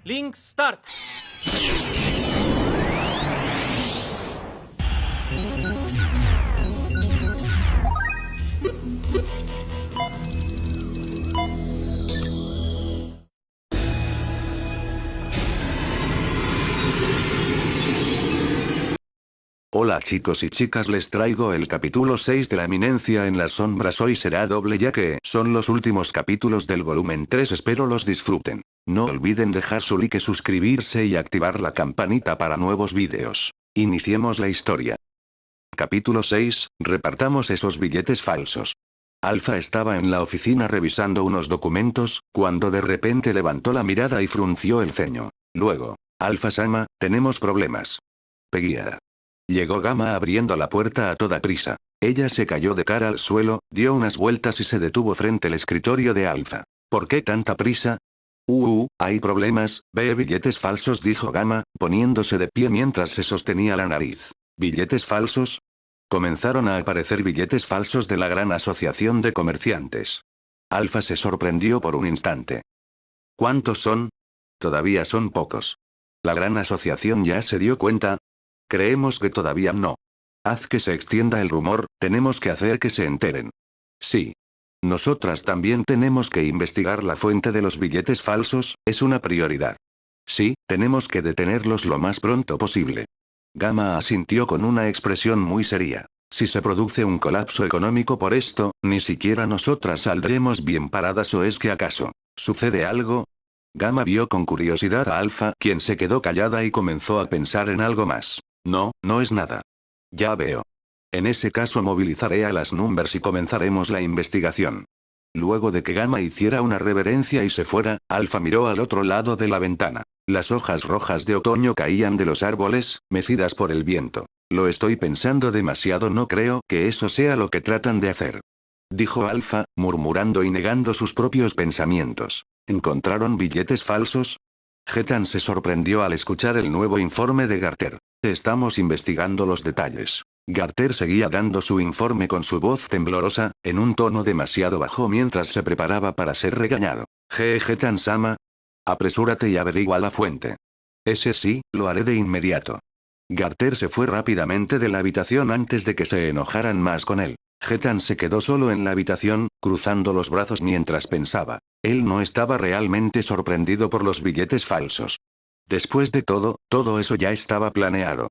Link Start. Hola chicos y chicas, les traigo el capítulo 6 de La Eminencia en las sombras. Hoy será doble ya que son los últimos capítulos del volumen 3, espero los disfruten. No olviden dejar su like, suscribirse y activar la campanita para nuevos vídeos. Iniciemos la historia. Capítulo 6, repartamos esos billetes falsos. Alpha estaba en la oficina revisando unos documentos, cuando de repente levantó la mirada y frunció el ceño. Luego, Alpha-sama, tenemos problemas. Peguía. Llegó Gamma abriendo la puerta a toda prisa. Ella se cayó de cara al suelo, dio unas vueltas y se detuvo frente al escritorio de Alpha. ¿Por qué tanta prisa? Hay problemas, ve billetes falsos, dijo Gamma, poniéndose de pie mientras se sostenía la nariz. ¿Billetes falsos? Comenzaron a aparecer billetes falsos de la gran asociación de comerciantes. Alpha se sorprendió por un instante. ¿Cuántos son? Todavía son pocos. ¿La gran asociación ya se dio cuenta? Creemos que todavía no. Haz que se extienda el rumor, tenemos que hacer que se enteren. Sí. Nosotras también tenemos que investigar la fuente de los billetes falsos, es una prioridad. Sí, tenemos que detenerlos lo más pronto posible. Gamma asintió con una expresión muy seria. Si se produce un colapso económico por esto, ni siquiera nosotras saldremos bien paradas, ¿o es que acaso sucede algo? Gamma vio con curiosidad a Alpha, quien se quedó callada y comenzó a pensar en algo más. No, no es nada. Ya veo. En ese caso movilizaré a las Numbers y comenzaremos la investigación. Luego de que Gamma hiciera una reverencia y se fuera, Alpha miró al otro lado de la ventana. Las hojas rojas de otoño caían de los árboles, mecidas por el viento. Lo estoy pensando demasiado, no creo que eso sea lo que tratan de hacer. Dijo Alpha, murmurando y negando sus propios pensamientos. ¿Encontraron billetes falsos? Getan se sorprendió al escuchar el nuevo informe de Garter. Estamos investigando los detalles. Garter seguía dando su informe con su voz temblorosa, en un tono demasiado bajo mientras se preparaba para ser regañado. Getan-sama. Apresúrate y averigua la fuente. Ese sí, lo haré de inmediato. Garter se fue rápidamente de la habitación antes de que se enojaran más con él. Getan se quedó solo en la habitación, cruzando los brazos mientras pensaba. Él no estaba realmente sorprendido por los billetes falsos. Después de todo eso ya estaba planeado.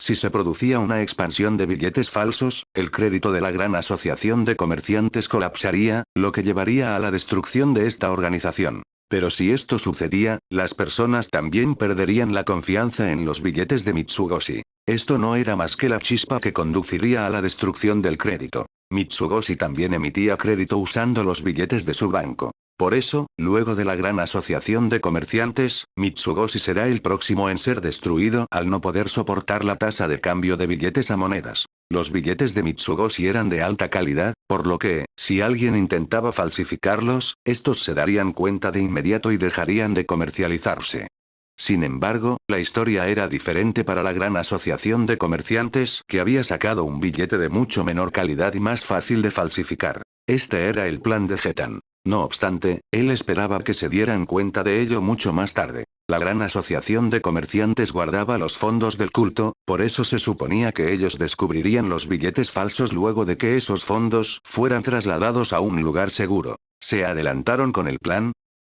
Si se producía una expansión de billetes falsos, el crédito de la gran asociación de comerciantes colapsaría, lo que llevaría a la destrucción de esta organización. Pero si esto sucedía, las personas también perderían la confianza en los billetes de Mitsugoshi. Esto no era más que la chispa que conduciría a la destrucción del crédito. Mitsugoshi también emitía crédito usando los billetes de su banco. Por eso, luego de la gran asociación de comerciantes, Mitsugoshi será el próximo en ser destruido al no poder soportar la tasa de cambio de billetes a monedas. Los billetes de Mitsugoshi eran de alta calidad, por lo que, si alguien intentaba falsificarlos, estos se darían cuenta de inmediato y dejarían de comercializarse. Sin embargo, la historia era diferente para la gran asociación de comerciantes, que había sacado un billete de mucho menor calidad y más fácil de falsificar. Este era el plan de Getan. No obstante, él esperaba que se dieran cuenta de ello mucho más tarde. La gran asociación de comerciantes guardaba los fondos del culto, por eso se suponía que ellos descubrirían los billetes falsos luego de que esos fondos fueran trasladados a un lugar seguro. ¿Se adelantaron con el plan?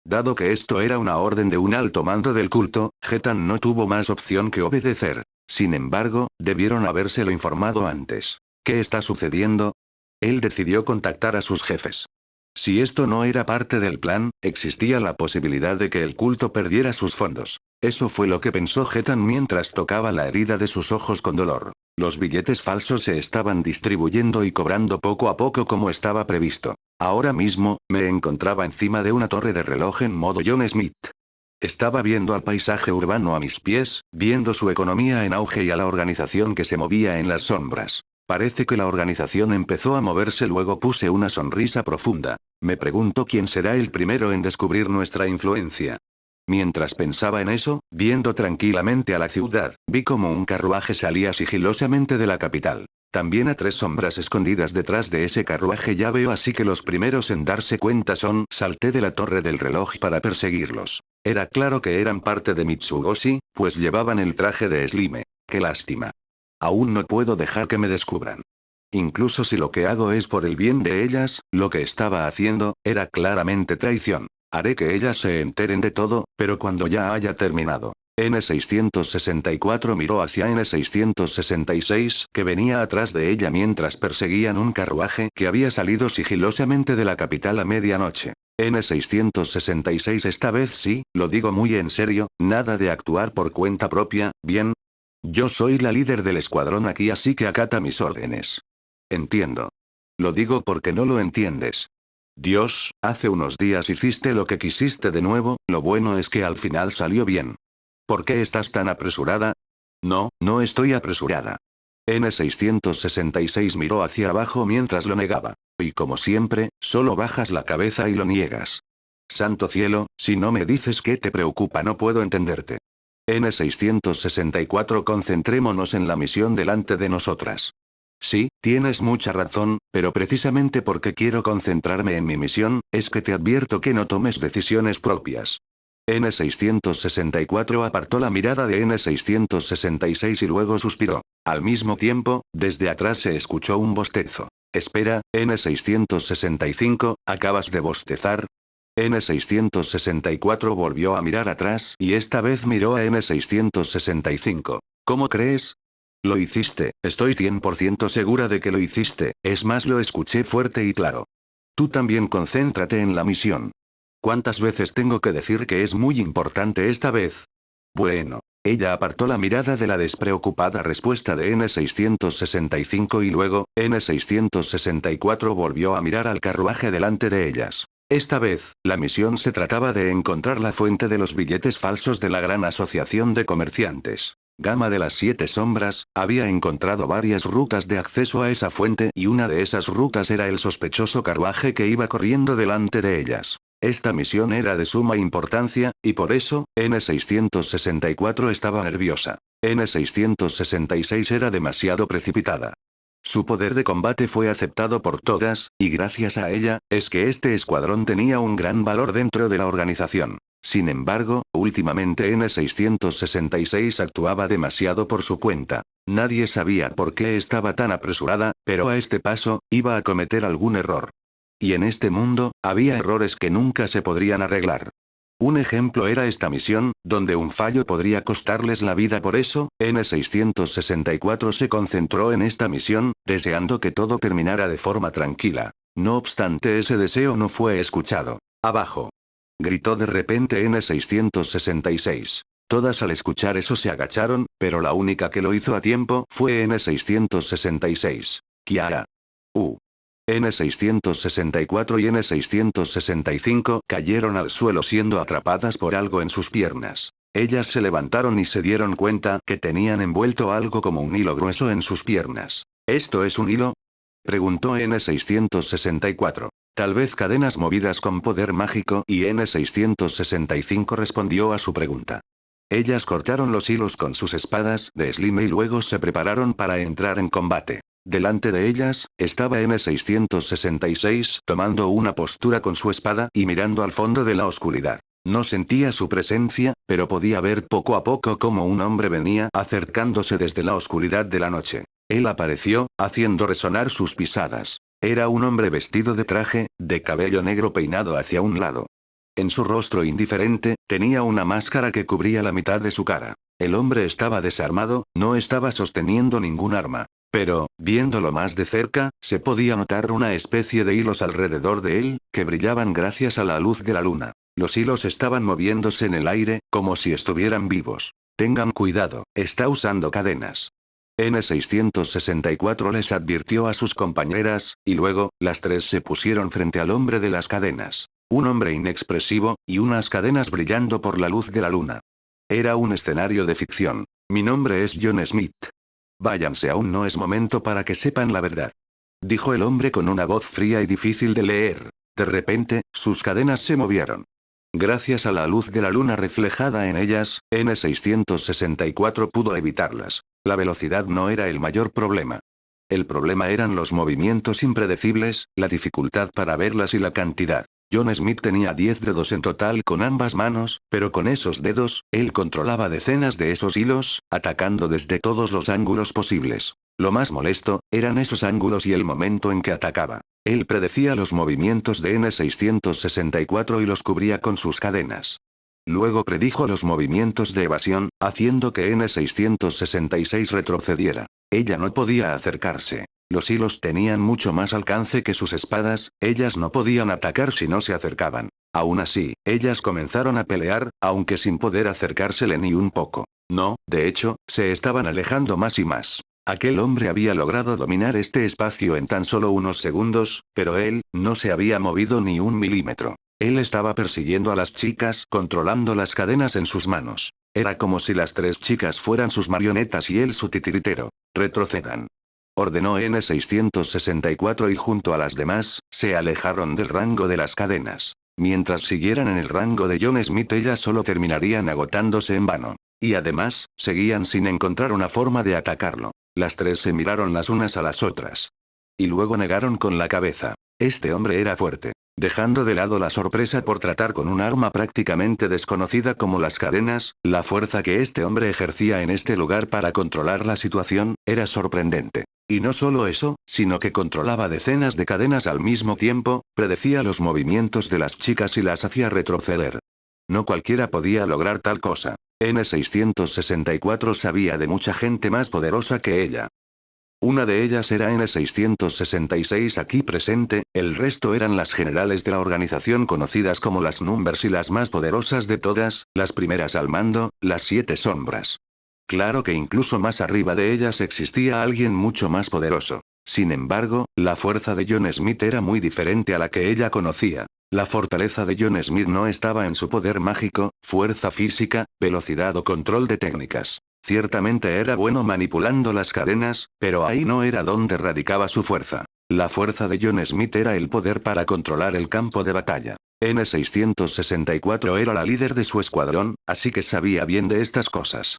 Dado que esto era una orden de un alto mando del culto, Getan no tuvo más opción que obedecer. Sin embargo, debieron habérselo informado antes. ¿Qué está sucediendo? Él decidió contactar a sus jefes. Si esto no era parte del plan, existía la posibilidad de que el culto perdiera sus fondos. Eso fue lo que pensó Getan mientras tocaba la herida de sus ojos con dolor. Los billetes falsos se estaban distribuyendo y cobrando poco a poco como estaba previsto. Ahora mismo, me encontraba encima de una torre de reloj en modo John Smith. Estaba viendo al paisaje urbano a mis pies, viendo su economía en auge y a la organización que se movía en las sombras. Parece que la organización empezó a moverse, luego puse una sonrisa profunda. Me pregunto quién será el primero en descubrir nuestra influencia. Mientras pensaba en eso, viendo tranquilamente a la ciudad, vi como un carruaje salía sigilosamente de la capital. También a 3 sombras escondidas detrás de ese carruaje ya veo, así que los primeros en darse cuenta son. Salté de la torre del reloj para perseguirlos. Era claro que eran parte de Mitsugoshi, pues llevaban el traje de Slime. Qué lástima. Aún no puedo dejar que me descubran. Incluso si lo que hago es por el bien de ellas, lo que estaba haciendo, era claramente traición. Haré que ellas se enteren de todo, pero cuando ya haya terminado. N664 miró hacia N666, que venía atrás de ella mientras perseguían un carruaje que había salido sigilosamente de la capital a medianoche. N666 esta vez sí, lo digo muy en serio, nada de actuar por cuenta propia, ¿bien? Yo soy la líder del escuadrón aquí, así que acata mis órdenes. Entiendo. Lo digo porque no lo entiendes. Dios, hace unos días hiciste lo que quisiste de nuevo, lo bueno es que al final salió bien. ¿Por qué estás tan apresurada? No, no estoy apresurada. N666 miró hacia abajo mientras lo negaba. Y como siempre, solo bajas la cabeza y lo niegas. Santo cielo, si no me dices qué te preocupa no puedo entenderte. N664 concentrémonos en la misión delante de nosotras. Sí, tienes mucha razón, pero precisamente porque quiero concentrarme en mi misión, es que te advierto que no tomes decisiones propias. N664 apartó la mirada de N666 y luego suspiró. Al mismo tiempo, desde atrás se escuchó un bostezo. Espera, N665, ¿acabas de bostezar? N664 volvió a mirar atrás y esta vez miró a N665. ¿Cómo crees? Lo hiciste, estoy 100% segura de que lo hiciste, es más lo escuché fuerte y claro. Tú también concéntrate en la misión. ¿Cuántas veces tengo que decir que es muy importante esta vez? Bueno. Ella apartó la mirada de la despreocupada respuesta de N665 y luego, N664 volvió a mirar al carruaje delante de ellas. Esta vez, la misión se trataba de encontrar la fuente de los billetes falsos de la Gran Asociación de Comerciantes. Gama de las 7 sombras, había encontrado varias rutas de acceso a esa fuente y una de esas rutas era el sospechoso carruaje que iba corriendo delante de ellas. Esta misión era de suma importancia, y por eso, N664 estaba nerviosa. N666 era demasiado precipitada. Su poder de combate fue aceptado por todas, y gracias a ella, es que este escuadrón tenía un gran valor dentro de la organización. Sin embargo, últimamente N666 actuaba demasiado por su cuenta. Nadie sabía por qué estaba tan apresurada, pero a este paso, iba a cometer algún error. Y en este mundo, había errores que nunca se podrían arreglar. Un ejemplo era esta misión, donde un fallo podría costarles la vida. Por eso, N664 se concentró en esta misión, deseando que todo terminara de forma tranquila. No obstante, ese deseo no fue escuchado. ¡Abajo! Gritó de repente N666. Todas al escuchar eso se agacharon, pero la única que lo hizo a tiempo fue N666. Kiara. N664 y N665 cayeron al suelo siendo atrapadas por algo en sus piernas. Ellas se levantaron y se dieron cuenta que tenían envuelto algo como un hilo grueso en sus piernas. ¿Esto es un hilo? Preguntó N664. Tal vez cadenas movidas con poder mágico, y N665 respondió a su pregunta. Ellas cortaron los hilos con sus espadas de Slime y luego se prepararon para entrar en combate. Delante de ellas, estaba N666 tomando una postura con su espada y mirando al fondo de la oscuridad. No sentía su presencia, pero podía ver poco a poco cómo un hombre venía acercándose desde la oscuridad de la noche. Él apareció, haciendo resonar sus pisadas. Era un hombre vestido de traje, de cabello negro peinado hacia un lado. En su rostro indiferente, tenía una máscara que cubría la mitad de su cara. El hombre estaba desarmado, no estaba sosteniendo ningún arma. Pero, viéndolo más de cerca, se podía notar una especie de hilos alrededor de él, que brillaban gracias a la luz de la luna. Los hilos estaban moviéndose en el aire, como si estuvieran vivos. Tengan cuidado, está usando cadenas. N664 les advirtió a sus compañeras, y luego, las tres se pusieron frente al hombre de las cadenas. Un hombre inexpresivo, y unas cadenas brillando por la luz de la luna. Era un escenario de ficción. Mi nombre es John Smith. Váyanse, aún no es momento para que sepan la verdad. Dijo el hombre con una voz fría y difícil de leer. De repente, sus cadenas se movieron. Gracias a la luz de la luna reflejada en ellas, N664 pudo evitarlas. La velocidad no era el mayor problema. El problema eran los movimientos impredecibles, la dificultad para verlas y la cantidad. John Smith tenía 10 dedos en total con ambas manos, pero con esos dedos, él controlaba decenas de esos hilos, atacando desde todos los ángulos posibles. Lo más molesto, eran esos ángulos y el momento en que atacaba. Él predecía los movimientos de N664 y los cubría con sus cadenas. Luego predijo los movimientos de evasión, haciendo que N666 retrocediera. Ella no podía acercarse. Los hilos tenían mucho más alcance que sus espadas, ellas no podían atacar si no se acercaban. Aún así, ellas comenzaron a pelear, aunque sin poder acercársele ni un poco. No, de hecho, se estaban alejando más y más. Aquel hombre había logrado dominar este espacio en tan solo unos segundos, pero él, no se había movido ni un milímetro. Él estaba persiguiendo a las chicas, controlando las cadenas en sus manos. Era como si las 3 chicas fueran sus marionetas y él su titiritero. Retrocedan. Ordenó N664 y junto a las demás, se alejaron del rango de las cadenas. Mientras siguieran en el rango de John Smith, ellas solo terminarían agotándose en vano. Y además, seguían sin encontrar una forma de atacarlo. Las 3 se miraron las unas a las otras. Y luego negaron con la cabeza. Este hombre era fuerte. Dejando de lado la sorpresa por tratar con un arma prácticamente desconocida como las cadenas, la fuerza que este hombre ejercía en este lugar para controlar la situación, era sorprendente. Y no solo eso, sino que controlaba decenas de cadenas al mismo tiempo, predecía los movimientos de las chicas y las hacía retroceder. No cualquiera podía lograr tal cosa. N664 sabía de mucha gente más poderosa que ella. Una de ellas era N666 aquí presente, el resto eran las generales de la organización conocidas como las Numbers y las más poderosas de todas, las primeras al mando, las 7 sombras. Claro que incluso más arriba de ellas existía alguien mucho más poderoso. Sin embargo, la fuerza de John Smith era muy diferente a la que ella conocía. La fortaleza de John Smith no estaba en su poder mágico, fuerza física, velocidad o control de técnicas. Ciertamente era bueno manipulando las cadenas, pero ahí no era donde radicaba su fuerza. La fuerza de John Smith era el poder para controlar el campo de batalla. N664 era la líder de su escuadrón, así que sabía bien de estas cosas.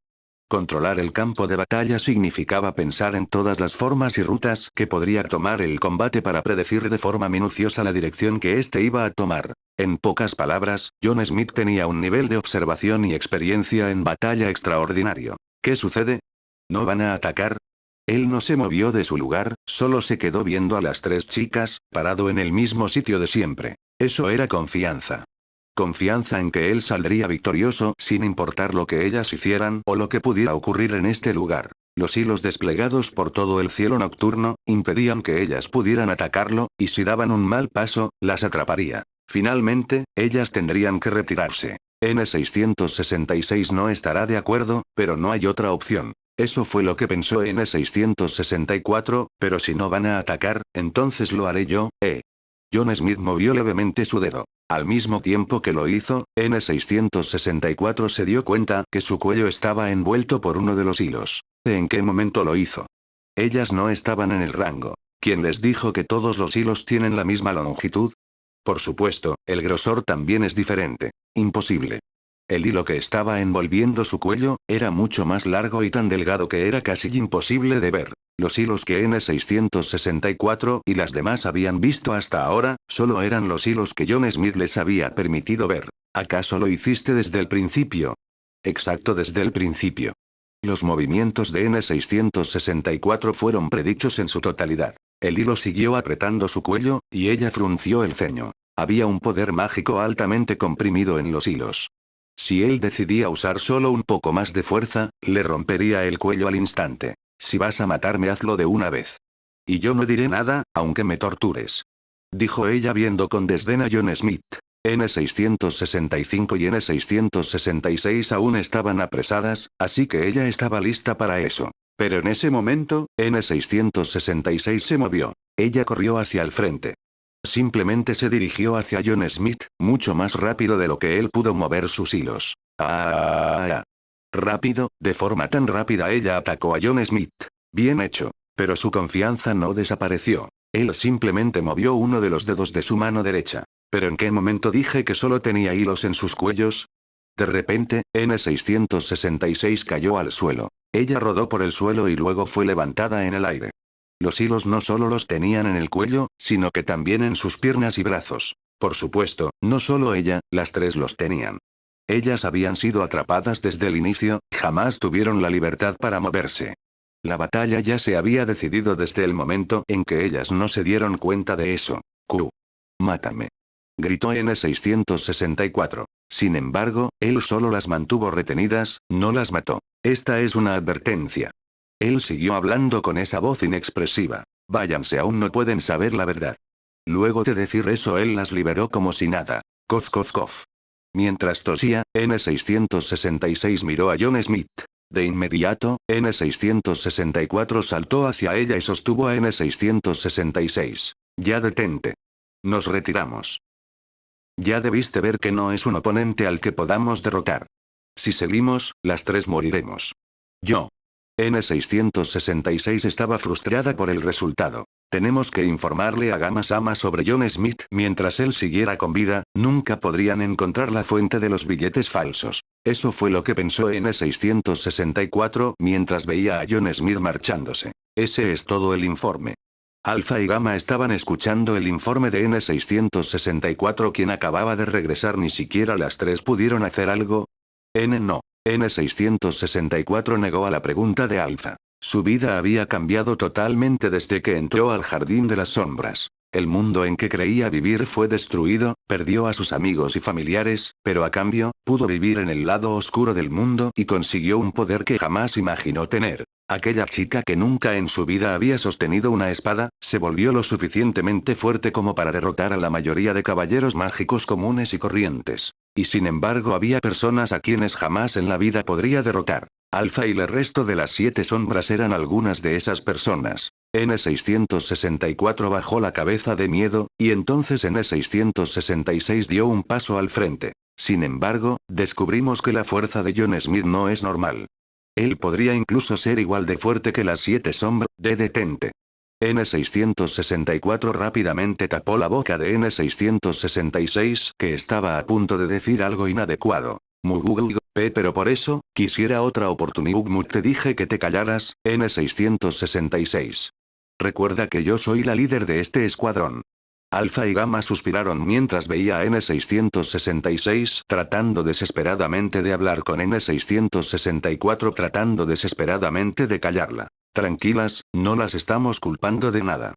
Controlar el campo de batalla significaba pensar en todas las formas y rutas que podría tomar el combate para predecir de forma minuciosa la dirección que éste iba a tomar. En pocas palabras, John Smith tenía un nivel de observación y experiencia en batalla extraordinario. ¿Qué sucede? ¿No van a atacar? Él no se movió de su lugar, solo se quedó viendo a las 3 chicas, parado en el mismo sitio de siempre. Eso era confianza. Confianza en que él saldría victorioso sin importar lo que ellas hicieran o lo que pudiera ocurrir en este lugar. Los hilos desplegados por todo el cielo nocturno, impedían que ellas pudieran atacarlo, y si daban un mal paso, las atraparía. Finalmente, ellas tendrían que retirarse. N666 no estará de acuerdo, pero no hay otra opción. Eso fue lo que pensó N664, pero si no van a atacar, entonces lo haré yo, John Smith movió levemente su dedo. Al mismo tiempo que lo hizo, N664 se dio cuenta que su cuello estaba envuelto por uno de los hilos. ¿En qué momento lo hizo? Ellas no estaban en el rango. ¿Quién les dijo que todos los hilos tienen la misma longitud? Por supuesto, el grosor también es diferente. Imposible. El hilo que estaba envolviendo su cuello, era mucho más largo y tan delgado que era casi imposible de ver. Los hilos que N664 y las demás habían visto hasta ahora, solo eran los hilos que John Smith les había permitido ver. ¿Acaso lo hiciste desde el principio? Exacto, desde el principio. Los movimientos de N664 fueron predichos en su totalidad. El hilo siguió apretando su cuello, y ella frunció el ceño. Había un poder mágico altamente comprimido en los hilos. Si él decidía usar solo un poco más de fuerza, le rompería el cuello al instante. Si vas a matarme, hazlo de una vez. Y yo no diré nada, aunque me tortures. Dijo ella viendo con desdén a John Smith. N665 y N666 aún estaban apresadas, así que ella estaba lista para eso. Pero en ese momento, N666 se movió. Ella corrió hacia el frente. Simplemente se dirigió hacia John Smith, mucho más rápido de lo que él pudo mover sus hilos. Rápido, de forma tan rápida ella atacó a John Smith. Bien hecho. Pero su confianza no desapareció. Él simplemente movió uno de los dedos de su mano derecha. ¿Pero en qué momento dije que solo tenía hilos en sus cuellos? De repente, N666 cayó al suelo. Ella rodó por el suelo y luego fue levantada en el aire. Los hilos no solo los tenían en el cuello, sino que también en sus piernas y brazos. Por supuesto, no solo ella, las tres los tenían. Ellas habían sido atrapadas desde el inicio, jamás tuvieron la libertad para moverse. La batalla ya se había decidido desde el momento en que ellas no se dieron cuenta de eso. Q. Mátame. Gritó N664. Sin embargo, él solo las mantuvo retenidas, no las mató. Esta es una advertencia. Él siguió hablando con esa voz inexpresiva. Váyanse, aún no pueden saber la verdad. Luego de decir eso, él las liberó como si nada. Cof cof cof. Mientras tosía, N666 miró a John Smith. De inmediato, N664 saltó hacia ella y sostuvo a N666. Ya detente. Nos retiramos. Ya debiste ver que no es un oponente al que podamos derrotar. Si seguimos, las tres moriremos. Yo. N666 estaba frustrada por el resultado. Tenemos que informarle a Gama-sama sobre John Smith. Mientras él siguiera con vida, nunca podrían encontrar la fuente de los billetes falsos. Eso fue lo que pensó N664 mientras veía a John Smith marchándose. Ese es todo el informe. Alpha y Gamma estaban escuchando el informe de N664, quien acababa de regresar. Ni siquiera las tres pudieron hacer algo. No. N664 negó a la pregunta de Alpha. Su vida había cambiado totalmente desde que entró al Jardín de las Sombras. El mundo en que creía vivir fue destruido, perdió a sus amigos y familiares, pero a cambio, pudo vivir en el lado oscuro del mundo y consiguió un poder que jamás imaginó tener. Aquella chica que nunca en su vida había sostenido una espada, se volvió lo suficientemente fuerte como para derrotar a la mayoría de caballeros mágicos comunes y corrientes. Y sin embargo había personas a quienes jamás en la vida podría derrotar. Alpha y el resto de las 7 sombras eran algunas de esas personas. N664 bajó la cabeza de miedo, y entonces N666 dio un paso al frente. Sin embargo, descubrimos que la fuerza de John Smith no es normal. Él podría incluso ser igual de fuerte que las 7 sombras. Detente. N664 rápidamente tapó la boca de N666, que estaba a punto de decir algo inadecuado. Pero por eso, quisiera otra oportunidad. Te dije que te callaras, N666. Recuerda que yo soy la líder de este escuadrón. Alpha y Gamma suspiraron mientras veía a N666 tratando desesperadamente de hablar con N664, tratando desesperadamente de callarla. Tranquilas, no las estamos culpando de nada.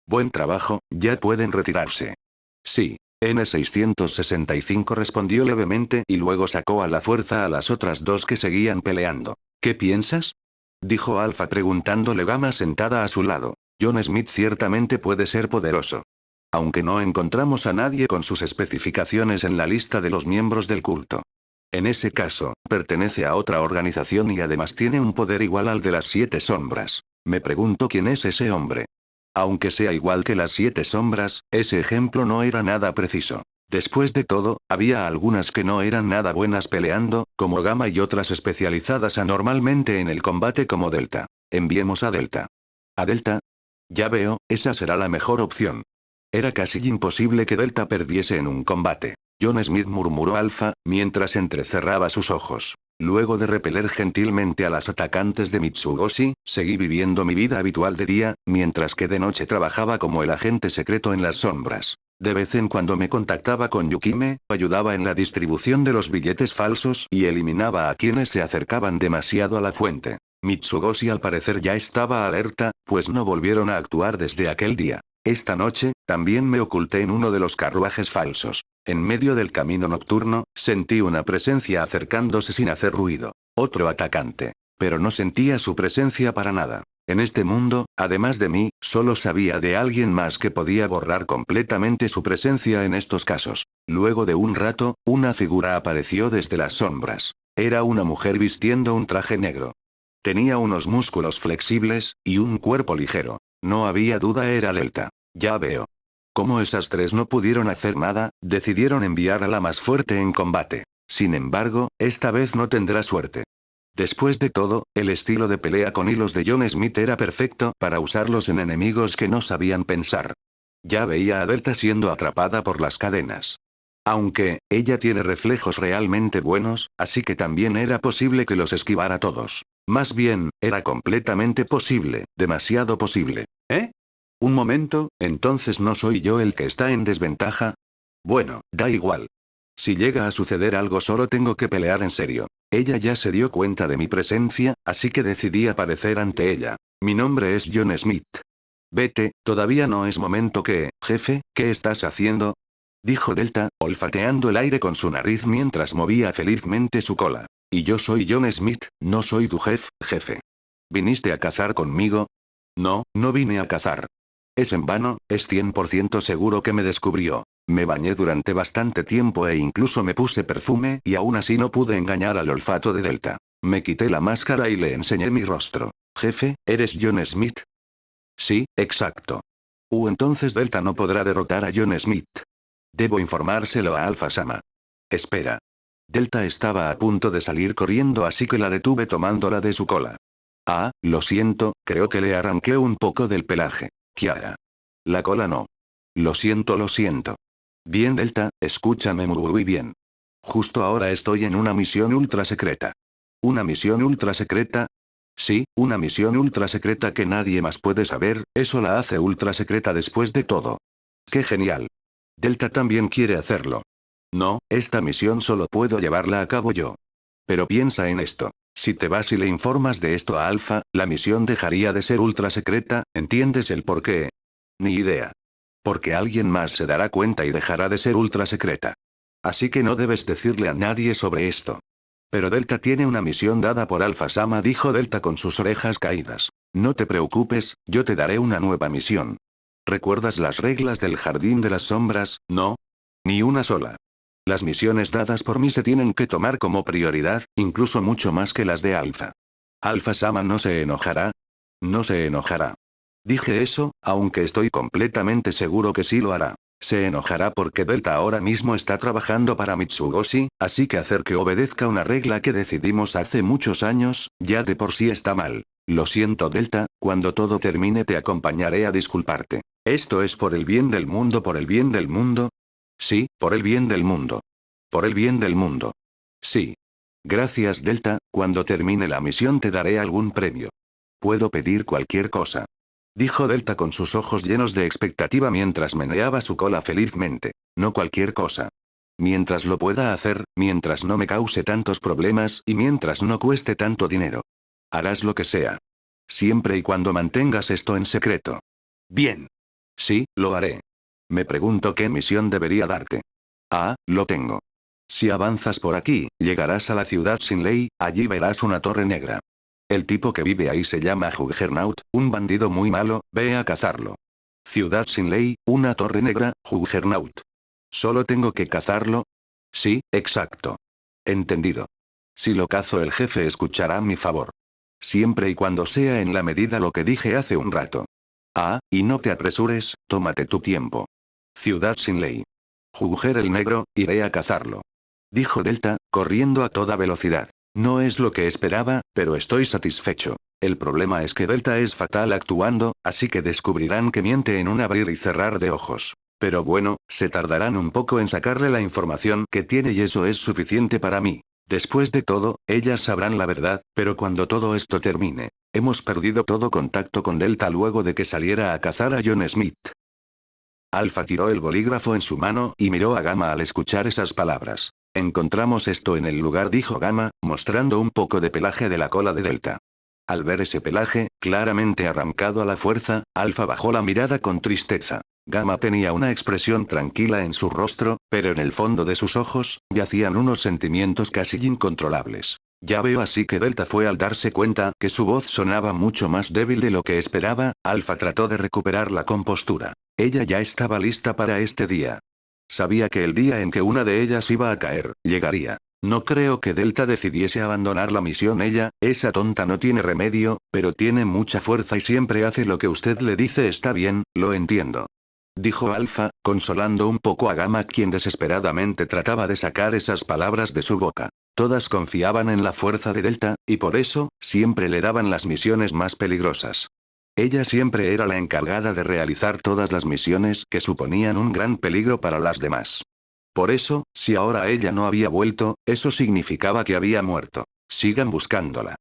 Buen trabajo, ya pueden retirarse. Sí. N665 respondió levemente y luego sacó a la fuerza a las otras dos que seguían peleando. ¿Qué piensas? Dijo Alpha preguntándole Gamma sentada a su lado. John Smith ciertamente puede ser poderoso. Aunque no encontramos a nadie con sus especificaciones en la lista de los miembros del culto. En ese caso, pertenece a otra organización y además tiene un poder igual al de las 7 sombras. Me pregunto quién es ese hombre. Aunque sea igual que las 7 sombras, ese ejemplo no era nada preciso. Después de todo, había algunas que no eran nada buenas peleando, como Gamma, y otras especializadas anormalmente en el combate como Delta. Enviemos a Delta. ¿A Delta? Ya veo, esa será la mejor opción. Era casi imposible que Delta perdiese en un combate. John Smith, murmuró Alpha, mientras entrecerraba sus ojos. Luego de repeler gentilmente a las atacantes de Mitsugoshi, seguí viviendo mi vida habitual de día, mientras que de noche trabajaba como el agente secreto en las sombras. De vez en cuando me contactaba con Yukime, ayudaba en la distribución de los billetes falsos y eliminaba a quienes se acercaban demasiado a la fuente. Mitsugoshi al parecer ya estaba alerta, pues no volvieron a actuar desde aquel día. Esta noche, también me oculté en uno de los carruajes falsos. En medio del camino nocturno, sentí una presencia acercándose sin hacer ruido. Otro atacante. Pero no sentía su presencia para nada. En este mundo, además de mí, solo sabía de alguien más que podía borrar completamente su presencia en estos casos. Luego de un rato, una figura apareció desde las sombras. Era una mujer vistiendo un traje negro. Tenía unos músculos flexibles, y un cuerpo ligero. No había duda, era Delta. Ya veo. Como esas tres no pudieron hacer nada, decidieron enviar a la más fuerte en combate. Sin embargo, esta vez no tendrá suerte. Después de todo, el estilo de pelea con hilos de John Smith era perfecto para usarlos en enemigos que no sabían pensar. Ya veía a Delta siendo atrapada por las cadenas. Aunque, ella tiene reflejos realmente buenos, así que también era posible que los esquivara todos. Más bien, era completamente posible, demasiado posible. ¿Eh? Un momento, ¿entonces no soy yo el que está en desventaja? Bueno, da igual. Si llega a suceder algo solo tengo que pelear en serio. Ella ya se dio cuenta de mi presencia, así que decidí aparecer ante ella. Mi nombre es John Smith. Vete, todavía no es momento que, jefe, ¿qué estás haciendo? Dijo Delta, olfateando el aire con su nariz mientras movía felizmente su cola. Y yo soy John Smith, no soy tu jefe. ¿Viniste a cazar conmigo? No, no vine a cazar. Es en vano, es 100% seguro que me descubrió. Me bañé durante bastante tiempo e incluso me puse perfume y aún así no pude engañar al olfato de Delta. Me quité la máscara y le enseñé mi rostro. Jefe, ¿eres John Smith? Sí, exacto. Entonces Delta no podrá derrotar a John Smith. Debo informárselo a Alpha Sama. Espera. Delta estaba a punto de salir corriendo así que la detuve tomándola de su cola. Ah, lo siento, creo que le arranqué un poco del pelaje. Kiara. La cola no. Lo siento, lo siento. Bien Delta, escúchame muy bien. Justo ahora estoy en una misión ultra secreta. ¿Una misión ultra secreta? Sí, una misión ultra secreta que nadie más puede saber, eso la hace ultra secreta después de todo. ¡Qué genial! Delta también quiere hacerlo. No, esta misión solo puedo llevarla a cabo yo. Pero piensa en esto. Si te vas y le informas de esto a Alpha, la misión dejaría de ser ultra secreta, ¿entiendes el por qué? Ni idea. Porque alguien más se dará cuenta y dejará de ser ultra secreta. Así que no debes decirle a nadie sobre esto. Pero Delta tiene una misión dada por Alpha Sama, dijo Delta con sus orejas caídas. No te preocupes, yo te daré una nueva misión. ¿Recuerdas las reglas del Jardín de las Sombras? No. Ni una sola. Las misiones dadas por mí se tienen que tomar como prioridad, incluso mucho más que las de Alpha. ¿Alpha Sama no se enojará? No se enojará. Dije eso, aunque estoy completamente seguro que sí lo hará. Se enojará porque Delta ahora mismo está trabajando para Mitsugoshi, así que hacer que obedezca una regla que decidimos hace muchos años, ya de por sí está mal. Lo siento Delta, cuando todo termine te acompañaré a disculparte. ¿Esto es por el bien del mundo, por el bien del mundo? Sí, por el bien del mundo. Por el bien del mundo. Sí. Gracias Delta, cuando termine la misión te daré algún premio. Puedo pedir cualquier cosa. Dijo Delta con sus ojos llenos de expectativa mientras meneaba su cola felizmente. No cualquier cosa. Mientras lo pueda hacer, mientras no me cause tantos problemas y mientras no cueste tanto dinero. Harás lo que sea. Siempre y cuando mantengas esto en secreto. Bien. Sí, lo haré. Me pregunto qué misión debería darte. Ah, lo tengo. Si avanzas por aquí, llegarás a la ciudad sin ley, allí verás una torre negra. El tipo que vive ahí se llama Juggernaut, un bandido muy malo, ve a cazarlo. Ciudad sin ley, una torre negra, Juggernaut. ¿Solo tengo que cazarlo? Sí, exacto. Entendido. Si lo cazo el jefe escuchará mi favor. Siempre y cuando sea en la medida lo que dije hace un rato. Ah, y no te apresures, tómate tu tiempo. Ciudad sin ley. Jugger el negro, iré a cazarlo. Dijo Delta, corriendo a toda velocidad. No es lo que esperaba, pero estoy satisfecho. El problema es que Delta es fatal actuando, así que descubrirán que miente en un abrir y cerrar de ojos. Pero bueno, se tardarán un poco en sacarle la información que tiene y eso es suficiente para mí. Después de todo, ellas sabrán la verdad, pero cuando todo esto termine, hemos perdido todo contacto con Delta luego de que saliera a cazar a John Smith. Alpha tiró el bolígrafo en su mano y miró a Gamma al escuchar esas palabras. Encontramos esto en el lugar, dijo Gamma, mostrando un poco de pelaje de la cola de Delta. Al ver ese pelaje, claramente arrancado a la fuerza, Alpha bajó la mirada con tristeza. Gamma tenía una expresión tranquila en su rostro, pero en el fondo de sus ojos, yacían unos sentimientos casi incontrolables. Ya veo, así que Delta fue al darse cuenta que su voz sonaba mucho más débil de lo que esperaba, Alpha trató de recuperar la compostura. Ella ya estaba lista para este día. Sabía que el día en que una de ellas iba a caer, llegaría. No creo que Delta decidiese abandonar la misión. Esa tonta no tiene remedio, pero tiene mucha fuerza y siempre hace lo que usted le dice. Está bien, lo entiendo. Dijo Alpha, consolando un poco a Gamma, quien desesperadamente trataba de sacar esas palabras de su boca. Todas confiaban en la fuerza de Delta, y por eso, siempre le daban las misiones más peligrosas. Ella siempre era la encargada de realizar todas las misiones que suponían un gran peligro para las demás. Por eso, si ahora ella no había vuelto, eso significaba que había muerto. Sigan buscándola.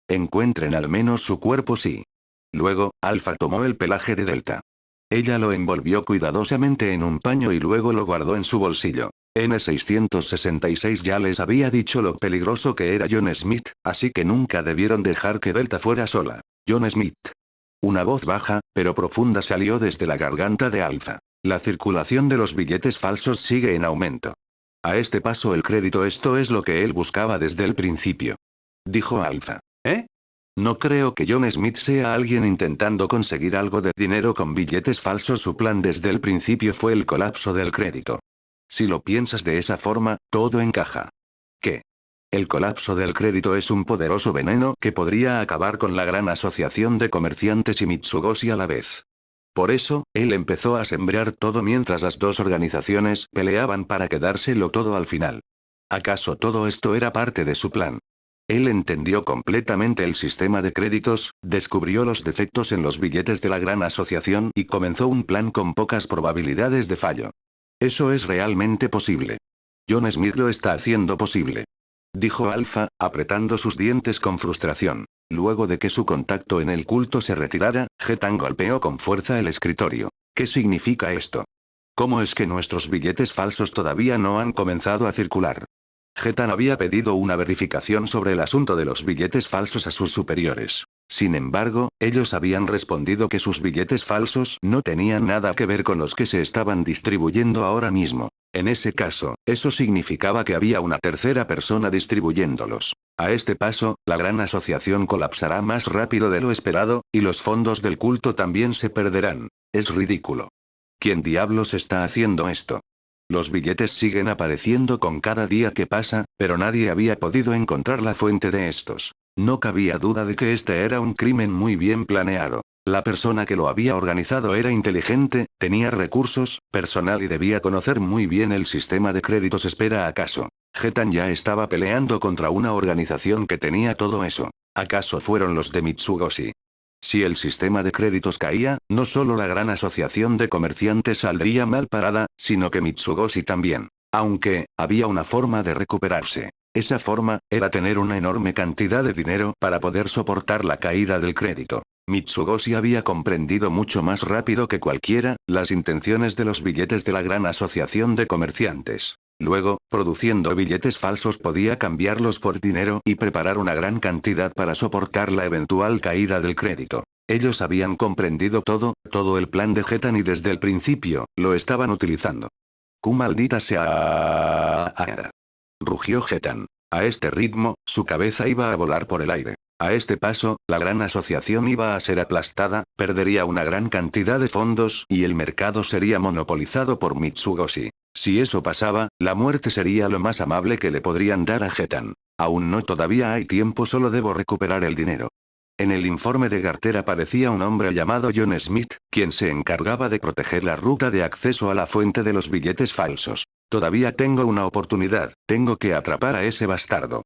Encuentren al menos su cuerpo sí. Luego, Alpha tomó el pelaje de Delta. Ella lo envolvió cuidadosamente en un paño y luego lo guardó en su bolsillo. N666 ya les había dicho lo peligroso que era John Smith, así que nunca debieron dejar que Delta fuera sola. John Smith. Una voz baja, pero profunda salió desde la garganta de Alpha. La circulación de los billetes falsos sigue en aumento. A este paso el crédito, esto es lo que él buscaba desde el principio. Dijo Alpha. ¿Eh? No creo que John Smith sea alguien intentando conseguir algo de dinero con billetes falsos. Su plan desde el principio fue el colapso del crédito. Si lo piensas de esa forma, todo encaja. ¿Qué? El colapso del crédito es un poderoso veneno que podría acabar con la gran asociación de comerciantes y Mitsugoshi a la vez. Por eso, él empezó a sembrar todo mientras las dos organizaciones peleaban para quedárselo todo al final. ¿Acaso todo esto era parte de su plan? Él entendió completamente el sistema de créditos, descubrió los defectos en los billetes de la gran asociación y comenzó un plan con pocas probabilidades de fallo. Eso es realmente posible. John Smith lo está haciendo posible. Dijo Alpha, apretando sus dientes con frustración. Luego de que su contacto en el culto se retirara, Getan golpeó con fuerza el escritorio. ¿Qué significa esto? ¿Cómo es que nuestros billetes falsos todavía no han comenzado a circular? Getan había pedido una verificación sobre el asunto de los billetes falsos a sus superiores. Sin embargo, ellos habían respondido que sus billetes falsos no tenían nada que ver con los que se estaban distribuyendo ahora mismo. En ese caso, eso significaba que había una tercera persona distribuyéndolos. A este paso, la gran asociación colapsará más rápido de lo esperado, y los fondos del culto también se perderán. Es ridículo. ¿Quién diablos está haciendo esto? Los billetes siguen apareciendo con cada día que pasa, pero nadie había podido encontrar la fuente de estos. No cabía duda de que este era un crimen muy bien planeado. La persona que lo había organizado era inteligente, tenía recursos, personal y debía conocer muy bien el sistema de créditos. ¿Espera acaso? Getan ya estaba peleando contra una organización que tenía todo eso. ¿Acaso fueron los de Mitsugoshi? Si el sistema de créditos caía, no solo la gran asociación de comerciantes saldría mal parada, sino que Mitsugoshi también. Aunque, había una forma de recuperarse. Esa forma, era tener una enorme cantidad de dinero para poder soportar la caída del crédito. Mitsugoshi había comprendido mucho más rápido que cualquiera, las intenciones de los billetes de la gran asociación de comerciantes. Luego, produciendo billetes falsos podía cambiarlos por dinero y preparar una gran cantidad para soportar la eventual caída del crédito. Ellos habían comprendido todo el plan de Getan y desde el principio, lo estaban utilizando. ¡Cu maldita sea! Rugió Getan. A este ritmo, su cabeza iba a volar por el aire. A este paso, la gran asociación iba a ser aplastada, perdería una gran cantidad de fondos y el mercado sería monopolizado por Mitsugoshi. Si eso pasaba, la muerte sería lo más amable que le podrían dar a Getan. Aún no, todavía hay tiempo, solo debo recuperar el dinero. En el informe de Garter aparecía un hombre llamado John Smith, quien se encargaba de proteger la ruta de acceso a la fuente de los billetes falsos. Todavía tengo una oportunidad, tengo que atrapar a ese bastardo.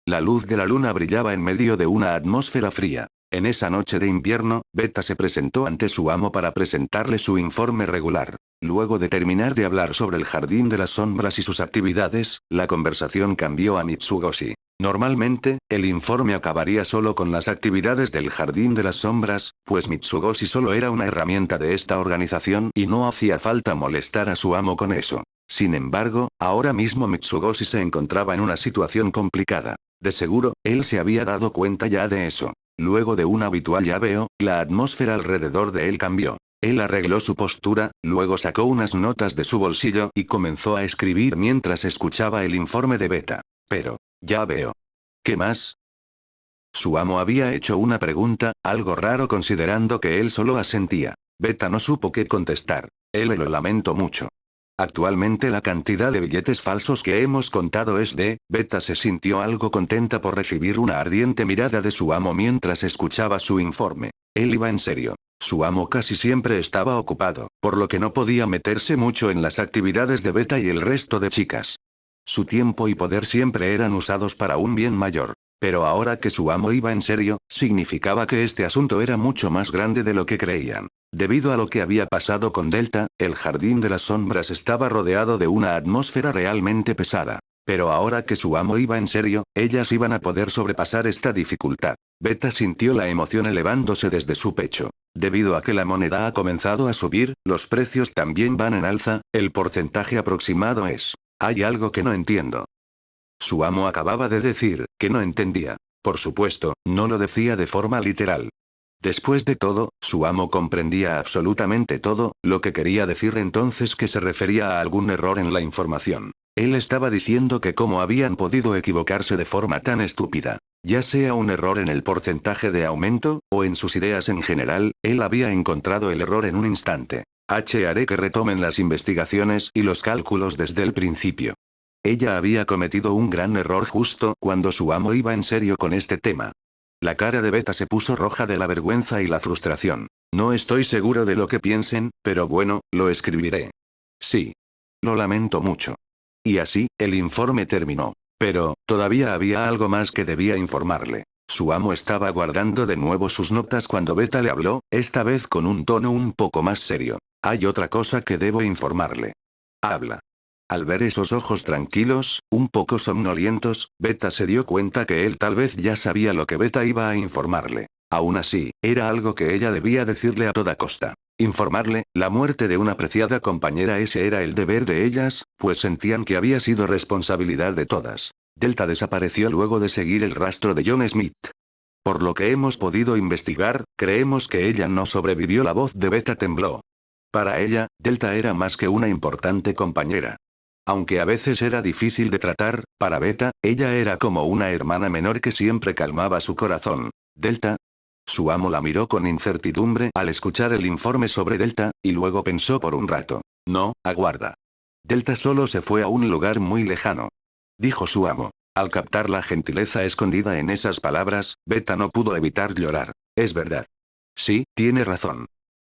La luz de la luna brillaba en medio de una atmósfera fría. En esa noche de invierno, Beta se presentó ante su amo para presentarle su informe regular. Luego de terminar de hablar sobre el Jardín de las Sombras y sus actividades, la conversación cambió a Mitsugoshi. Normalmente, el informe acabaría solo con las actividades del Jardín de las Sombras, pues Mitsugoshi solo era una herramienta de esta organización y no hacía falta molestar a su amo con eso. Sin embargo, ahora mismo Mitsugoshi se encontraba en una situación complicada. De seguro, él se había dado cuenta ya de eso. Luego de un habitual llaveo, la atmósfera alrededor de él cambió. Él arregló su postura, luego sacó unas notas de su bolsillo y comenzó a escribir mientras escuchaba el informe de Beta. Pero, ya veo. ¿Qué más? Su amo había hecho una pregunta, algo raro considerando que él solo asentía. Beta no supo qué contestar. Él lo lamento mucho. Actualmente la cantidad de billetes falsos que hemos contado es de... Beta se sintió algo contenta por recibir una ardiente mirada de su amo mientras escuchaba su informe. Él iba en serio. Su amo casi siempre estaba ocupado, por lo que no podía meterse mucho en las actividades de Beta y el resto de chicas. Su tiempo y poder siempre eran usados para un bien mayor. Pero ahora que su amo iba en serio, significaba que este asunto era mucho más grande de lo que creían. Debido a lo que había pasado con Delta, el Jardín de las Sombras estaba rodeado de una atmósfera realmente pesada. Pero ahora que su amo iba en serio, ellas iban a poder sobrepasar esta dificultad. Beta sintió la emoción elevándose desde su pecho. Debido a que la moneda ha comenzado a subir, los precios también van en alza, el porcentaje aproximado es... Hay algo que no entiendo. Su amo acababa de decir, que no entendía. Por supuesto, no lo decía de forma literal. Después de todo, su amo comprendía absolutamente todo, lo que quería decir entonces que se refería a algún error en la información. Él estaba diciendo que cómo habían podido equivocarse de forma tan estúpida. Ya sea un error en el porcentaje de aumento, o en sus ideas en general, él había encontrado el error en un instante. Haré que retomen las investigaciones y los cálculos desde el principio. Ella había cometido un gran error justo cuando su amo iba en serio con este tema. La cara de Beta se puso roja de la vergüenza y la frustración. No estoy seguro de lo que piensen, pero bueno, lo escribiré. Sí. Lo lamento mucho. Y así, el informe terminó. Pero, todavía había algo más que debía informarle. Su amo estaba guardando de nuevo sus notas cuando Beta le habló, esta vez con un tono un poco más serio. Hay otra cosa que debo informarle. Habla. Al ver esos ojos tranquilos, un poco somnolientos, Beta se dio cuenta que él tal vez ya sabía lo que Beta iba a informarle. Aún así, era algo que ella debía decirle a toda costa. Informarle, la muerte de una apreciada compañera, ese era el deber de ellas, pues sentían que había sido responsabilidad de todas. Delta desapareció luego de seguir el rastro de John Smith. Por lo que hemos podido investigar, creemos que ella no sobrevivió. La voz de Beta tembló. Para ella, Delta era más que una importante compañera. Aunque a veces era difícil de tratar, para Beta, ella era como una hermana menor que siempre calmaba su corazón. ¿Delta? Su amo la miró con incertidumbre al escuchar el informe sobre Delta, y luego pensó por un rato. No, aguarda. Delta solo se fue a un lugar muy lejano. Dijo su amo. Al captar la gentileza escondida en esas palabras, Beta no pudo evitar llorar. Es verdad. Sí, tiene razón.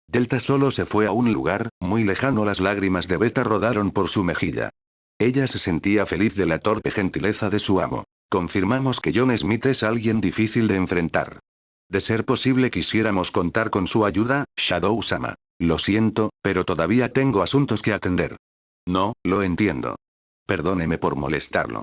Delta solo se fue a un lugar muy lejano. Las lágrimas de Beta rodaron por su mejilla. Ella se sentía feliz de la torpe gentileza de su amo. Confirmamos que John Smith es alguien difícil de enfrentar. De ser posible quisiéramos contar con su ayuda, Shadow-sama. Lo siento, pero todavía tengo asuntos que atender. No, lo entiendo. Perdóneme por molestarlo.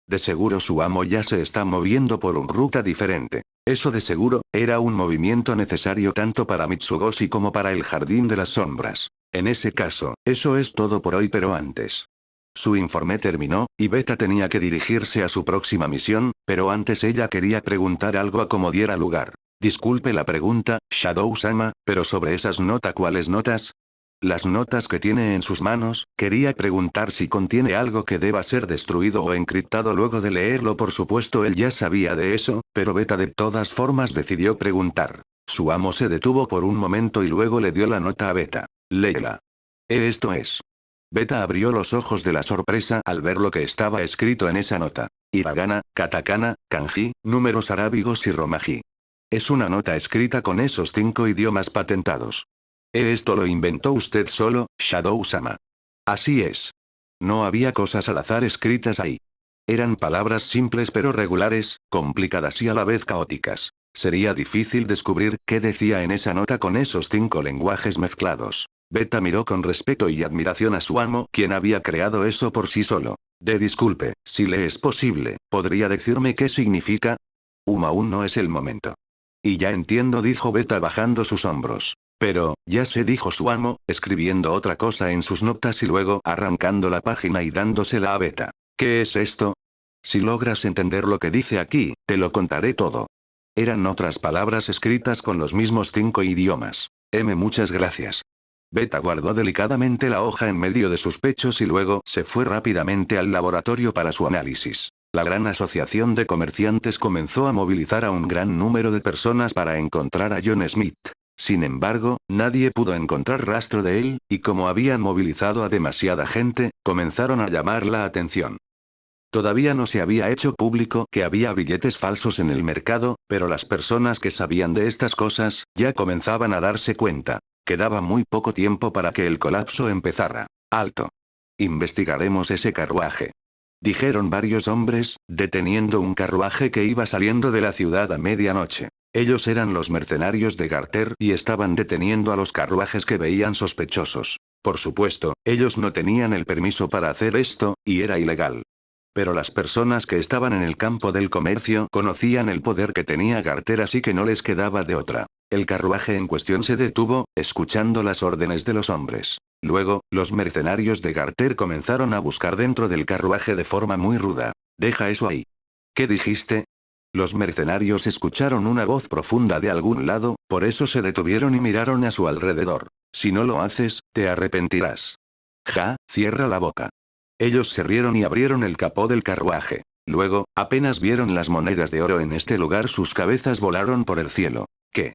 De seguro su amo ya se está moviendo por una ruta diferente. Eso de seguro, era un movimiento necesario tanto para Mitsugoshi como para el Jardín de las Sombras. En ese caso, eso es todo por hoy, pero antes. Su informe terminó, y Beta tenía que dirigirse a su próxima misión, pero antes ella quería preguntar algo a como diera lugar. Disculpe la pregunta, Shadow-sama, pero sobre esas notas, ¿cuáles notas? Las notas que tiene en sus manos, quería preguntar si contiene algo que deba ser destruido o encriptado luego de leerlo. Por supuesto él ya sabía de eso, pero Beta de todas formas decidió preguntar. Su amo se detuvo por un momento y luego le dio la nota a Beta. Léela. Esto es. Beta abrió los ojos de la sorpresa al ver lo que estaba escrito en esa nota. Hiragana, katakana, kanji, números arábigos y romaji. Es una nota escrita con esos 5 idiomas patentados. Esto lo inventó usted solo, Shadow-sama. Así es. No había cosas al azar escritas ahí. Eran palabras simples pero regulares, complicadas y a la vez caóticas. Sería difícil descubrir qué decía en esa nota con esos 5 lenguajes mezclados. Beta miró con respeto y admiración a su amo, quien había creado eso por sí solo. Disculpe, si le es posible, ¿podría decirme qué significa? Aún no es el momento. Y ya entiendo, dijo Beta bajando sus hombros. Pero, ya se, dijo su amo, escribiendo otra cosa en sus notas y luego arrancando la página y dándosela a Beta. ¿Qué es esto? Si logras entender lo que dice aquí, te lo contaré todo. Eran otras palabras escritas con los mismos 5 idiomas. Muchas gracias. Beta guardó delicadamente la hoja en medio de sus pechos y luego se fue rápidamente al laboratorio para su análisis. La gran asociación de comerciantes comenzó a movilizar a un gran número de personas para encontrar a John Smith. Sin embargo, nadie pudo encontrar rastro de él, y como habían movilizado a demasiada gente, comenzaron a llamar la atención. Todavía no se había hecho público que había billetes falsos en el mercado, pero las personas que sabían de estas cosas, ya comenzaban a darse cuenta. Quedaba muy poco tiempo para que el colapso empezara. Alto. Investigaremos ese carruaje. Dijeron varios hombres, deteniendo un carruaje que iba saliendo de la ciudad a medianoche. Ellos eran los mercenarios de Garter y estaban deteniendo a los carruajes que veían sospechosos. Por supuesto, ellos no tenían el permiso para hacer esto, y era ilegal. Pero las personas que estaban en el campo del comercio conocían el poder que tenía Garter, así que no les quedaba de otra. El carruaje en cuestión se detuvo, escuchando las órdenes de los hombres. Luego, los mercenarios de Garter comenzaron a buscar dentro del carruaje de forma muy ruda. «Deja eso ahí». «¿Qué dijiste?». Los mercenarios escucharon una voz profunda de algún lado, por eso se detuvieron y miraron a su alrededor. «Si no lo haces, te arrepentirás». «Ja, cierra la boca». Ellos se rieron y abrieron el capó del carruaje. Luego, apenas vieron las monedas de oro en este lugar, sus cabezas volaron por el cielo. ¿Qué?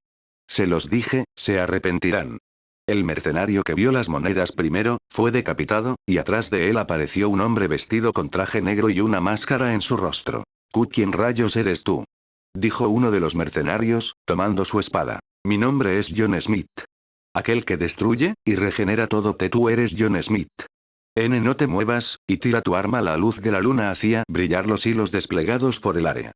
Se los dije, se arrepentirán. El mercenario que vio las monedas primero, fue decapitado, y atrás de él apareció un hombre vestido con traje negro y una máscara en su rostro. ¿Quién rayos eres tú?, dijo uno de los mercenarios, tomando su espada. «Mi nombre es John Smith. Aquel que destruye y regenera todo. Tú eres John Smith. No te muevas, y tira tu arma». La luz de la luna hacía brillar los hilos desplegados por el área.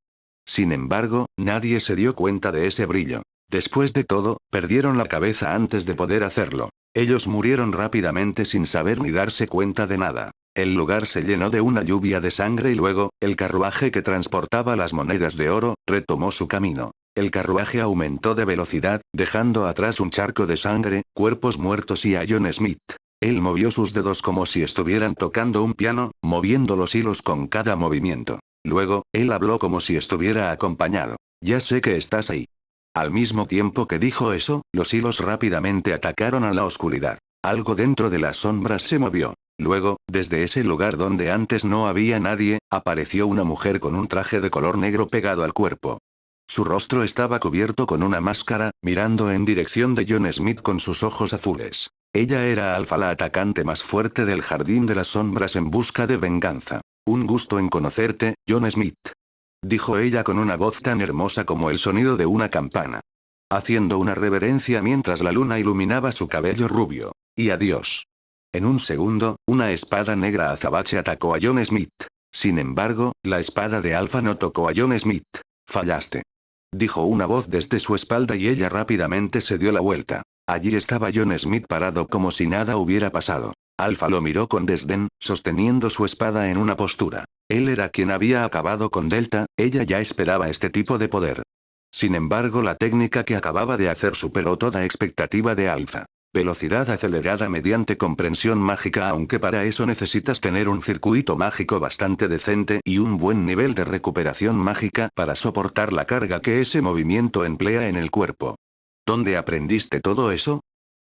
Sin embargo, nadie se dio cuenta de ese brillo. Después de todo, perdieron la cabeza antes de poder hacerlo. Ellos murieron rápidamente sin saber ni darse cuenta de nada. El lugar se llenó de una lluvia de sangre y luego, el carruaje que transportaba las monedas de oro, retomó su camino. El carruaje aumentó de velocidad, dejando atrás un charco de sangre, cuerpos muertos y a John Smith. Él movió sus dedos como si estuvieran tocando un piano, moviendo los hilos con cada movimiento. Luego, él habló como si estuviera acompañado. «Ya sé que estás ahí». Al mismo tiempo que dijo eso, los hilos rápidamente atacaron a la oscuridad. Algo dentro de las sombras se movió. Luego, desde ese lugar donde antes no había nadie, apareció una mujer con un traje de color negro pegado al cuerpo. Su rostro estaba cubierto con una máscara, mirando en dirección de John Smith con sus ojos azules. Ella era Alpha, la atacante más fuerte del Jardín de las Sombras en busca de venganza. «Un gusto en conocerte, John Smith», dijo ella con una voz tan hermosa como el sonido de una campana. Haciendo una reverencia mientras la luna iluminaba su cabello rubio. «Y adiós». En un segundo, una espada negra azabache atacó a John Smith. Sin embargo, la espada de Alpha no tocó a John Smith. «Fallaste», dijo una voz desde su espalda y ella rápidamente se dio la vuelta. Allí estaba John Smith parado como si nada hubiera pasado. Alpha lo miró con desdén, sosteniendo su espada en una postura. Él era quien había acabado con Delta, ella ya esperaba este tipo de poder. Sin embargo, la técnica que acababa de hacer superó toda expectativa de Alpha. Velocidad acelerada mediante comprensión mágica, aunque para eso necesitas tener un circuito mágico bastante decente y un buen nivel de recuperación mágica para soportar la carga que ese movimiento emplea en el cuerpo. ¿Dónde aprendiste todo eso?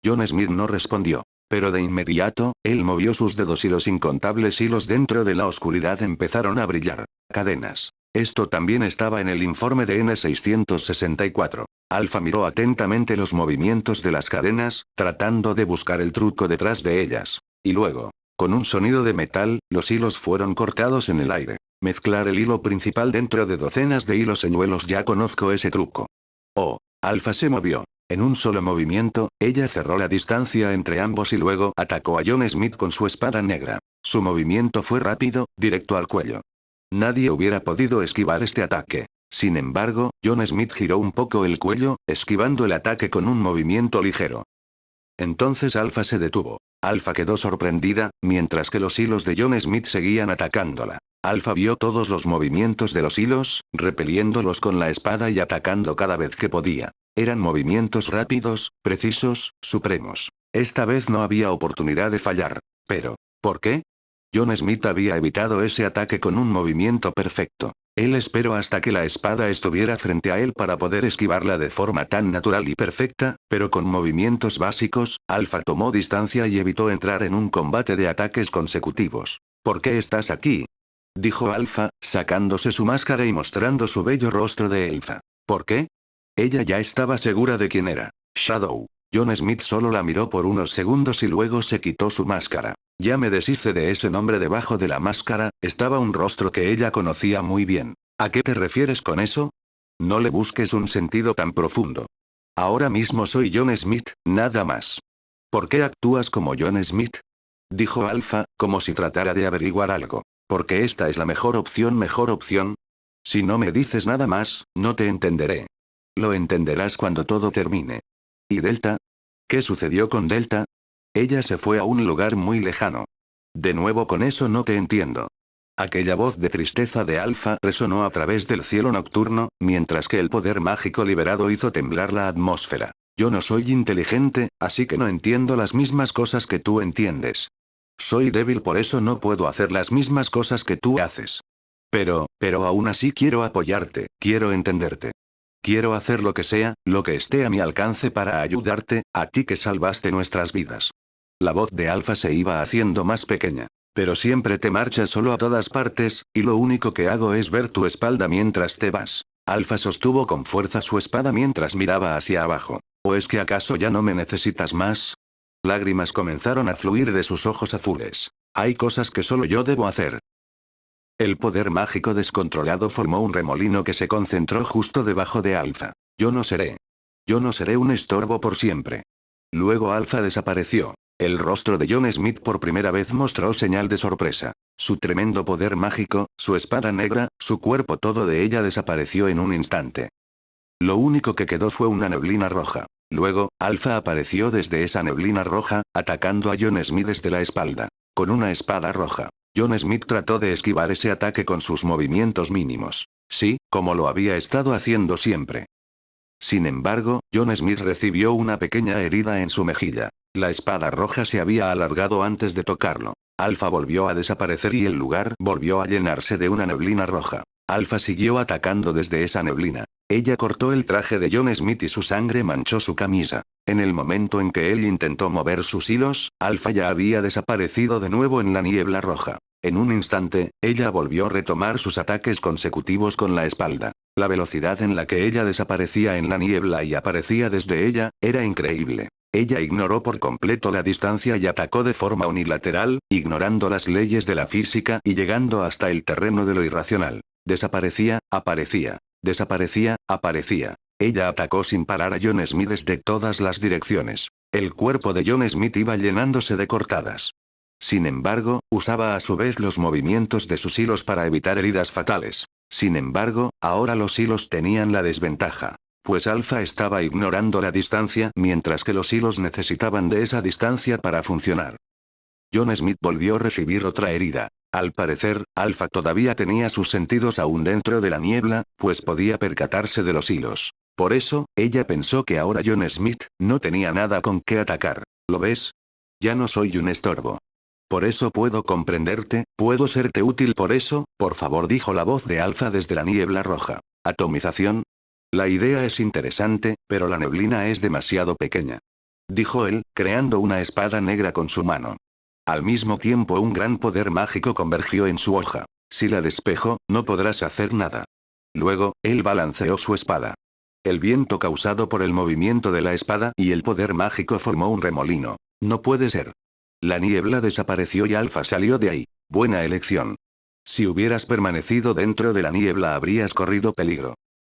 John Smith no respondió. Pero de inmediato, él movió sus dedos y los incontables hilos dentro de la oscuridad empezaron a brillar. Cadenas. Esto también estaba en el informe de N664. Alpha miró atentamente los movimientos de las cadenas, tratando de buscar el truco detrás de ellas. Y luego, con un sonido de metal, los hilos fueron cortados en el aire. Mezclar el hilo principal dentro de docenas de hilos señuelos, ya conozco ese truco. Oh, Alpha se movió. En un solo movimiento, ella cerró la distancia entre ambos y luego atacó a John Smith con su espada negra. Su movimiento fue rápido, directo al cuello. Nadie hubiera podido esquivar este ataque. Sin embargo, John Smith giró un poco el cuello, esquivando el ataque con un movimiento ligero. Entonces Alpha se detuvo. Alpha quedó sorprendida, mientras que los hilos de John Smith seguían atacándola. Alpha vio todos los movimientos de los hilos, repeliéndolos con la espada y atacando cada vez que podía. Eran movimientos rápidos, precisos, supremos. Esta vez no había oportunidad de fallar. Pero, ¿por qué? John Smith había evitado ese ataque con un movimiento perfecto. Él esperó hasta que la espada estuviera frente a él para poder esquivarla de forma tan natural y perfecta, pero con movimientos básicos. Alpha tomó distancia y evitó entrar en un combate de ataques consecutivos. ¿Por qué estás aquí?, dijo Alpha, sacándose su máscara y mostrando su bello rostro de elfa. ¿Por qué? Ella ya estaba segura de quién era. Shadow. John Smith solo la miró por unos segundos y luego se quitó su máscara. Ya me deshice de ese nombre. Debajo de la máscara, estaba un rostro que ella conocía muy bien. ¿A qué te refieres con eso? No le busques un sentido tan profundo. Ahora mismo soy John Smith, nada más. ¿Por qué actúas como John Smith?, dijo Alpha, como si tratara de averiguar algo. Porque esta es la mejor opción. ¿Mejor opción? Si no me dices nada más, no te entenderé. Lo entenderás cuando todo termine. ¿Y Delta? ¿Qué sucedió con Delta? Ella se fue a un lugar muy lejano. De nuevo con eso no te entiendo. Aquella voz de tristeza de Alpha resonó a través del cielo nocturno, mientras que el poder mágico liberado hizo temblar la atmósfera. Yo no soy inteligente, así que no entiendo las mismas cosas que tú entiendes. Soy débil, por eso no puedo hacer las mismas cosas que tú haces. Pero aún así quiero apoyarte, quiero entenderte. Quiero hacer lo que sea, lo que esté a mi alcance para ayudarte, a ti que salvaste nuestras vidas. La voz de Alpha se iba haciendo más pequeña. Pero siempre te marchas solo a todas partes, y lo único que hago es ver tu espalda mientras te vas. Alpha sostuvo con fuerza su espada mientras miraba hacia abajo. ¿O es que acaso ya no me necesitas más? Lágrimas comenzaron a fluir de sus ojos azules. Hay cosas que solo yo debo hacer. El poder mágico descontrolado formó un remolino que se concentró justo debajo de Alpha. Yo no seré un estorbo por siempre. Luego Alpha desapareció. El rostro de John Smith por primera vez mostró señal de sorpresa. Su tremendo poder mágico, su espada negra, su cuerpo, todo de ella desapareció en un instante. Lo único que quedó fue una neblina roja. Luego, Alpha apareció desde esa neblina roja, atacando a John Smith desde la espalda. Con una espada roja. John Smith trató de esquivar ese ataque con sus movimientos mínimos. Sí, como lo había estado haciendo siempre. Sin embargo, John Smith recibió una pequeña herida en su mejilla. La espada roja se había alargado antes de tocarlo. Alpha volvió a desaparecer y el lugar volvió a llenarse de una neblina roja. Alpha siguió atacando desde esa neblina. Ella cortó el traje de John Smith y su sangre manchó su camisa. En el momento en que él intentó mover sus hilos, Alpha ya había desaparecido de nuevo en la niebla roja. En un instante, ella volvió a retomar sus ataques consecutivos con la espalda. La velocidad en la que ella desaparecía en la niebla y aparecía desde ella, era increíble. Ella ignoró por completo la distancia y atacó de forma unilateral, ignorando las leyes de la física y llegando hasta el terreno de lo irracional. Desaparecía, aparecía. Desaparecía, aparecía. Ella atacó sin parar a John Smith desde todas las direcciones. El cuerpo de John Smith iba llenándose de cortadas. Sin embargo, usaba a su vez los movimientos de sus hilos para evitar heridas fatales. Sin embargo, ahora los hilos tenían la desventaja. Pues Alpha estaba ignorando la distancia mientras que los hilos necesitaban de esa distancia para funcionar. John Smith volvió a recibir otra herida. Al parecer, Alpha todavía tenía sus sentidos aún dentro de la niebla, pues podía percatarse de los hilos. Por eso, ella pensó que ahora John Smith no tenía nada con qué atacar. ¿Lo ves? Ya no soy un estorbo. Por eso puedo comprenderte, puedo serte útil, por eso, por favor, dijo la voz de Alpha desde la niebla roja. ¿Atomización? La idea es interesante, pero la neblina es demasiado pequeña. Dijo él, creando una espada negra con su mano. Al mismo tiempo un gran poder mágico convergió en su hoja. Si la despejo, no podrás hacer nada. Luego, él balanceó su espada. El viento causado por el movimiento de la espada y el poder mágico formó un remolino. No puede ser. La niebla desapareció y Alpha salió de ahí. Buena elección. Si hubieras permanecido dentro de la niebla habrías corrido peligro.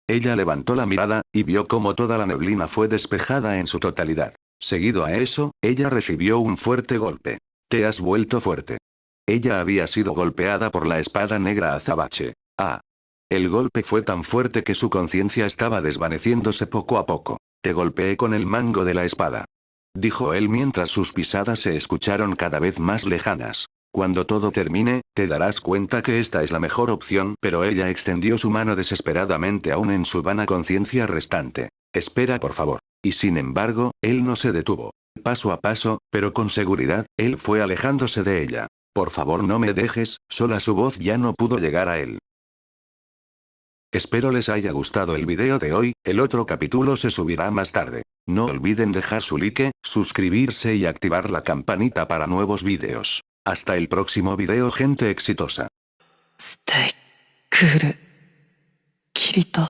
Ella levantó la mirada, y vio cómo toda la neblina fue despejada en su totalidad. Seguido a eso, ella recibió un fuerte golpe. Te has vuelto fuerte. Ella había sido golpeada por la espada negra azabache. Ah. El golpe fue tan fuerte que su conciencia estaba desvaneciéndose poco a poco. Te golpeé con el mango de la espada. Dijo él mientras sus pisadas se escucharon cada vez más lejanas. Cuando todo termine, te darás cuenta que esta es la mejor opción, pero ella extendió su mano desesperadamente aún en su vana conciencia restante. Espera, por favor. Y sin embargo, él no se detuvo. Paso a paso, pero con seguridad, él fue alejándose de ella. Por favor, no me dejes, sola su voz ya no pudo llegar a él. Espero les haya gustado el video de hoy, el otro capítulo se subirá más tarde. No olviden dejar su like, suscribirse y activar la campanita para nuevos videos. Hasta el próximo video, gente exitosa. ステイクールキリト